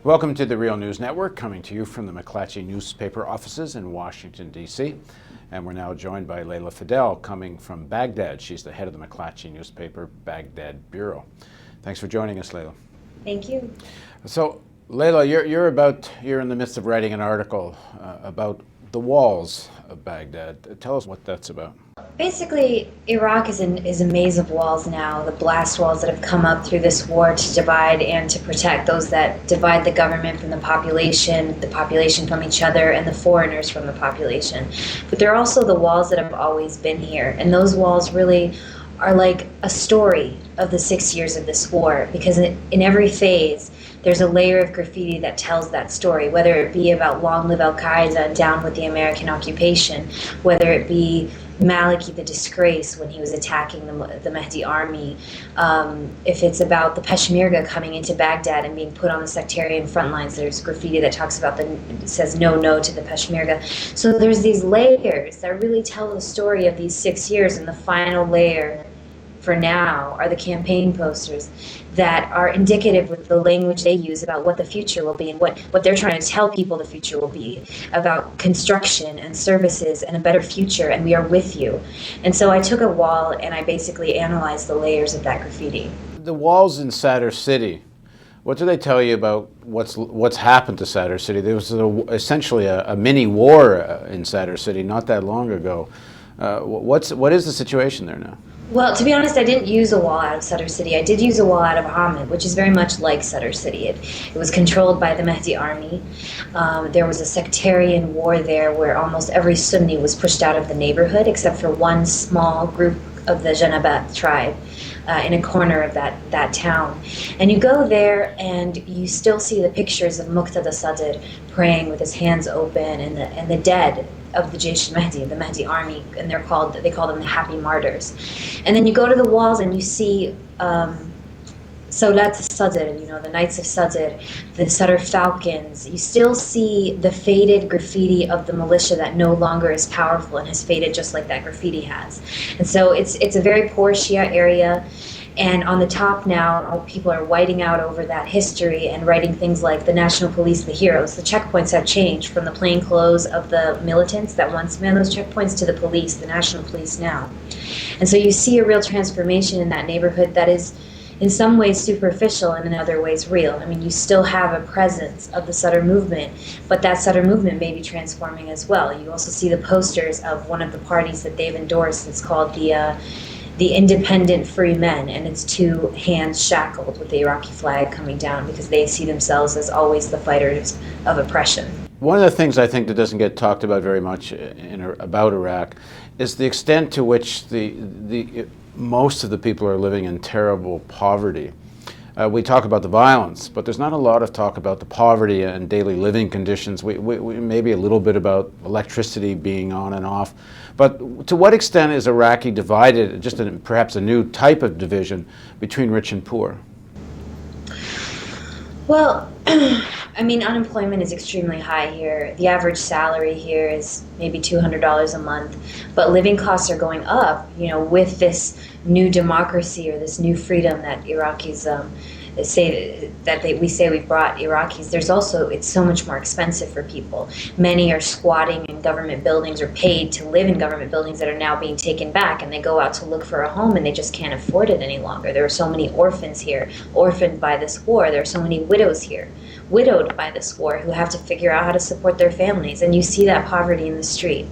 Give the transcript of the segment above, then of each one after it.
Welcome to the Real News Network, coming to you from the McClatchy newspaper offices in Washington, D.C. And we're now joined by Leila Fadel, coming from Baghdad. She's the head of the McClatchy newspaper Baghdad Bureau. Thanks for joining us, Leila. Thank you. So, Leila, you're in the midst of writing an article about the walls of Baghdad. Tell us what that's about. Basically, Iraq is a maze of walls now, the blast walls that have come up through this war to divide and to protect those that divide the government from the population from each other, and the foreigners from the population. But there are also the walls that have always been here, and those walls really are like a story of the 6 years of this war, because in every phase, there's a layer of graffiti that tells that story, whether it be about Long Live Al-Qaeda, down with the American occupation, whether it be Maliki the Disgrace when he was attacking the Mahdi army, if it's about the Peshmerga coming into Baghdad and being put on the sectarian front lines. There's graffiti that talks about says no to the Peshmerga. So there's these layers that really tell the story of these 6 years, and the final layer for now are the campaign posters that are indicative with the language they use about what the future will be and what they're trying to tell people the future will be, about construction and services and a better future, and we are with you. And so I took a wall and I basically analyzed the layers of that graffiti. The walls in Sadr City, what do they tell you about what's happened to Sadr City? There was essentially a mini war in Sadr City not that long ago. What is the situation there now? Well, to be honest, I didn't use a wall out of Sadr City. I did use a wall out of Hamid, which is very much like Sadr City. It was controlled by the Mahdi army. There was a sectarian war there where almost every Sunni was pushed out of the neighborhood except for one small group of the Janabat tribe in a corner of that town. And you go there and you still see the pictures of Muqtada Sadr praying with his hands open, and the dead of the Jaysh al-Mahdi, the Mahdi army, and they call them the happy martyrs. And then you go to the walls and you see Sawlat al-Sadr, the Knights of Sadr, the Sadr Falcons. You still see the faded graffiti of the militia that no longer is powerful and has faded just like that graffiti has. And so it's a very poor Shia area. And on the top now, people are whiting out over that history and writing things like the National Police, the heroes. The checkpoints have changed from the plain clothes of the militants that once manned those checkpoints to the police, the National Police now. And so you see a real transformation in that neighborhood that is in some ways superficial and in other ways real. I mean, you still have a presence of the Sadr movement, but that Sadr movement may be transforming as well. You also see the posters of one of the parties that they've endorsed. It's called the Independent Free Men, and it's two hands shackled with the Iraqi flag coming down because they see themselves as always the fighters of oppression. One of the things I think that doesn't get talked about very much about Iraq is the extent to which most of the people are living in terrible poverty. We talk about the violence, but there's not a lot of talk about the poverty and daily living conditions. We maybe a little bit about electricity being on and off. But to what extent is Iraqi divided, just perhaps a new type of division between rich and poor? Well, I mean, unemployment is extremely high here. The average salary here is maybe $200 a month, but living costs are going up, with this new democracy or this new freedom that Iraqis we say we've brought Iraqis. It's so much more expensive for people. Many are squatting in government buildings or paid to live in government buildings that are now being taken back, and they go out to look for a home and they just can't afford it any longer. There are so many orphans here, orphaned by this war. There are so many widows here, widowed by this war, who have to figure out how to support their families, and you see that poverty in the street.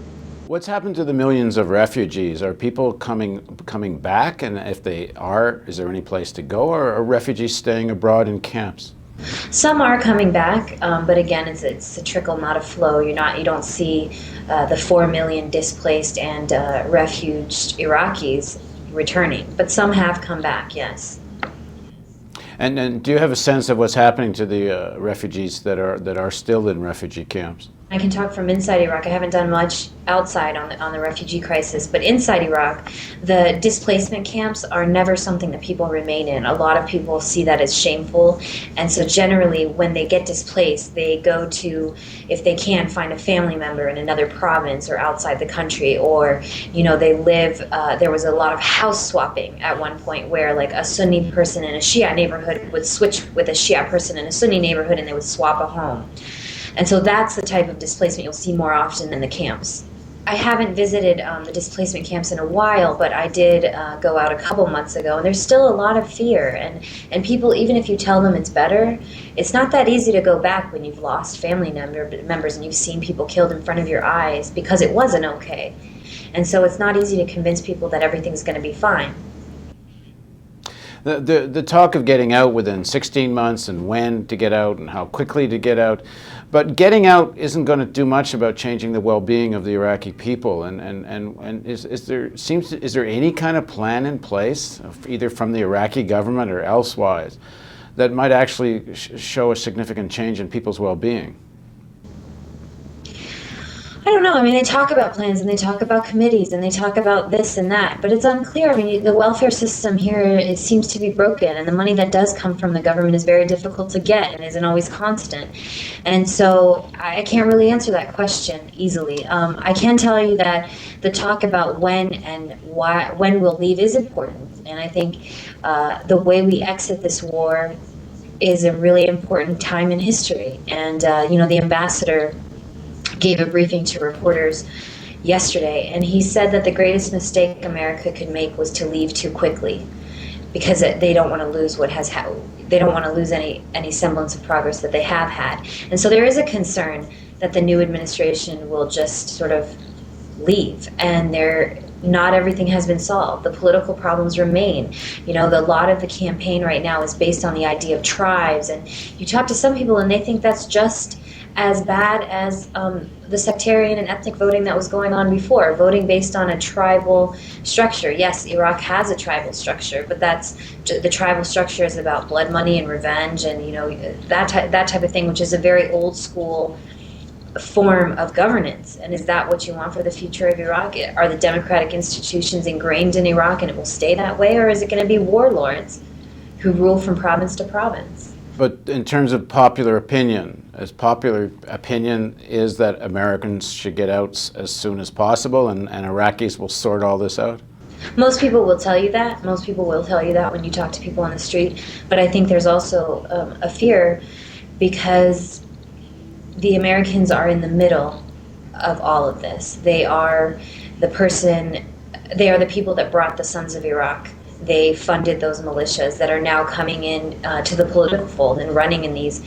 What's happened to the millions of refugees? Are people coming back? And if they are, is there any place to go? Or are refugees staying abroad in camps? Some are coming back, but again, it's a trickle, not a flow. You don't see the 4 million displaced and refuged Iraqis returning, but some have come back, yes. And do you have a sense of what's happening to the refugees that are still in refugee camps? I can talk from inside Iraq. I haven't done much outside on the refugee crisis, but inside Iraq, the displacement camps are never something that people remain in. A lot of people see that as shameful, and so generally when they get displaced, they go to, if they can, find a family member in another province or outside the country, or they live. There was a lot of house swapping at one point where like a Sunni person in a Shia neighborhood would switch with a Shia person in a Sunni neighborhood, and they would swap a home. And so that's the type of displacement you'll see more often in the camps. I haven't visited the displacement camps in a while, but I did go out a couple months ago, and there's still a lot of fear. And people, even if you tell them it's better, it's not that easy to go back when you've lost family members and you've seen people killed in front of your eyes because it wasn't okay. And so it's not easy to convince people that everything's going to be fine. The talk of getting out within 16 months and when to get out and how quickly to get out, but getting out isn't going to do much about changing the well-being of the Iraqi people. And is there any kind of plan in place, either from the Iraqi government or elsewise, that might actually show a significant change in people's well-being? I don't know. I mean, they talk about plans and they talk about committees and they talk about this and that, but it's unclear. I mean, the welfare system here, it seems to be broken, and the money that does come from the government is very difficult to get and isn't always constant. And so I can't really answer that question easily. I can tell you that the talk about when and when we'll leave is important. And I think the way we exit this war is a really important time in history. And, the ambassador gave a briefing to reporters yesterday, and he said that the greatest mistake America could make was to leave too quickly, because they don't want to lose they don't want to lose any semblance of progress that they have had. And so there is a concern that the new administration will just sort of leave, and not everything has been solved. The political problems remain. A lot of the campaign right now is based on the idea of tribes, and you talk to some people and they think that's just as bad as the sectarian and ethnic voting that was going on before, voting based on a tribal structure. Yes, Iraq has a tribal structure, but the tribal structure is about blood money and revenge and that type of thing, which is a very old school form of governance. And is that what you want for the future of Iraq? Are the democratic institutions ingrained in Iraq and it will stay that way, or is it going to be warlords who rule from province to province? But in terms of popular opinion, popular opinion is that Americans should get out as soon as possible, and Iraqis will sort all this out? Most people will tell you that. Most people will tell you that when you talk to people on the street. But I think there's also a fear, because the Americans are in the middle of all of this. They are the people that brought the Sons of Iraq. They funded those militias that are now coming in to the political fold and running in these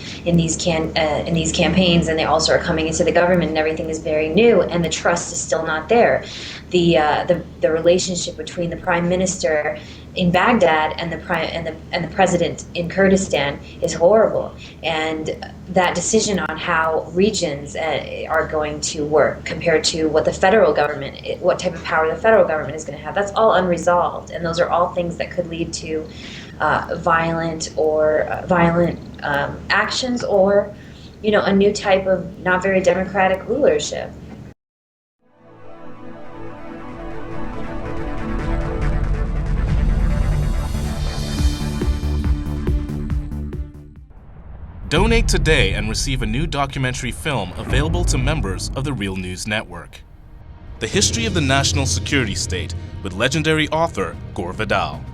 campaigns, and they also are coming into the government, and everything is very new, and the trust is still not there. The relationship between the prime minister in Baghdad and the president in Kurdistan is horrible, and that decision on how regions are going to work compared to what the federal government, what type of power the federal government is going to have, that's all unresolved, and those are all things that could lead to violent actions, or a new type of not very democratic rulership. Donate today and receive a new documentary film available to members of the Real News Network. The History of the National Security State with legendary author Gore Vidal.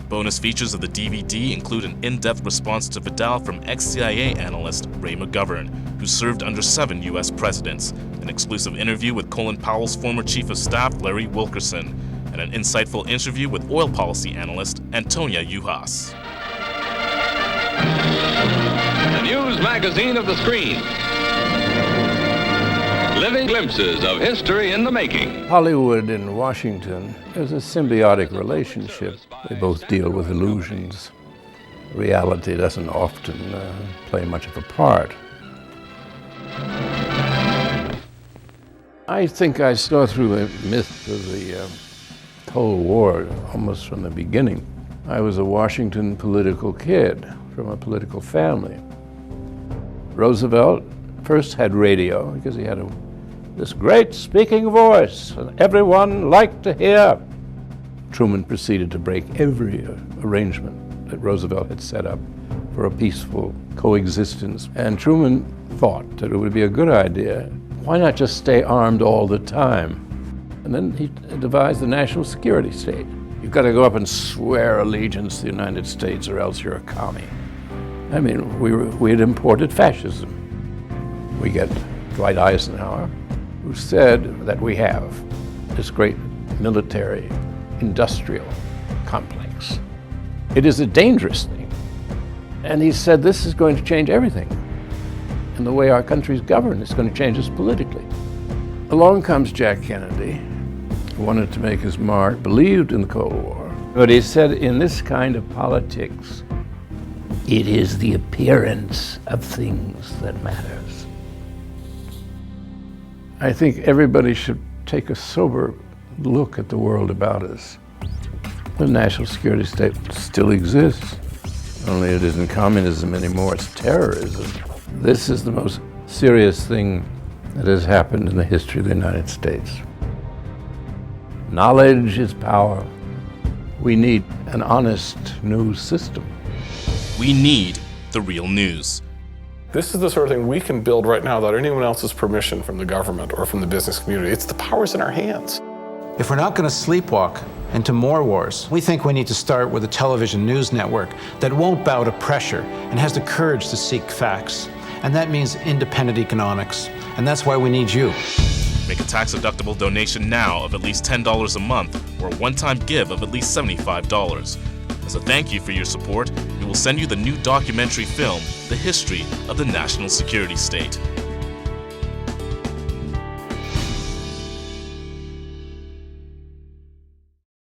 Bonus features of the DVD include an in-depth response to Vidal from ex-CIA analyst Ray McGovern, who served under 7 U.S. presidents, an exclusive interview with Colin Powell's former Chief of Staff Larry Wilkerson, and an insightful interview with oil policy analyst Antonia Juhas. The news magazine of the screen. Living glimpses of history in the making. Hollywood and Washington is a symbiotic relationship. They both deal with illusions. Reality doesn't often play much of a part. I think I saw through the myth of the Cold War almost from the beginning. I was a Washington political kid from a political family. Roosevelt first had radio because he had this great speaking voice and everyone liked to hear. Truman proceeded to break every arrangement that Roosevelt had set up for a peaceful coexistence. And Truman thought that it would be a good idea. Why not just stay armed all the time? And then he devised the national security state. You've got to go up and swear allegiance to the United States or else you're a commie. I mean, we had imported fascism. We get Dwight Eisenhower, who said that we have this great military industrial complex. It is a dangerous thing. And he said this is going to change everything. And the way our country's governed is going to change us politically. Along comes Jack Kennedy, who wanted to make his mark, believed in the Cold War. But he said, in this kind of politics, it is the appearance of things that matters. I think everybody should take a sober look at the world about us. The national security state still exists, only it isn't communism anymore, it's terrorism. This is the most serious thing that has happened in the history of the United States. Knowledge is power. We need an honest news system. We need the real news. This is the sort of thing we can build right now without anyone else's permission from the government or from the business community. It's the power's in our hands. If we're not going to sleepwalk into more wars, we think we need to start with a television news network that won't bow to pressure and has the courage to seek facts. And that means independent economics. And that's why we need you. Make a tax-deductible donation now of at least $10 a month or a one-time give of at least $75. As a thank you for your support, we will send you the new documentary film, The History of the National Security State.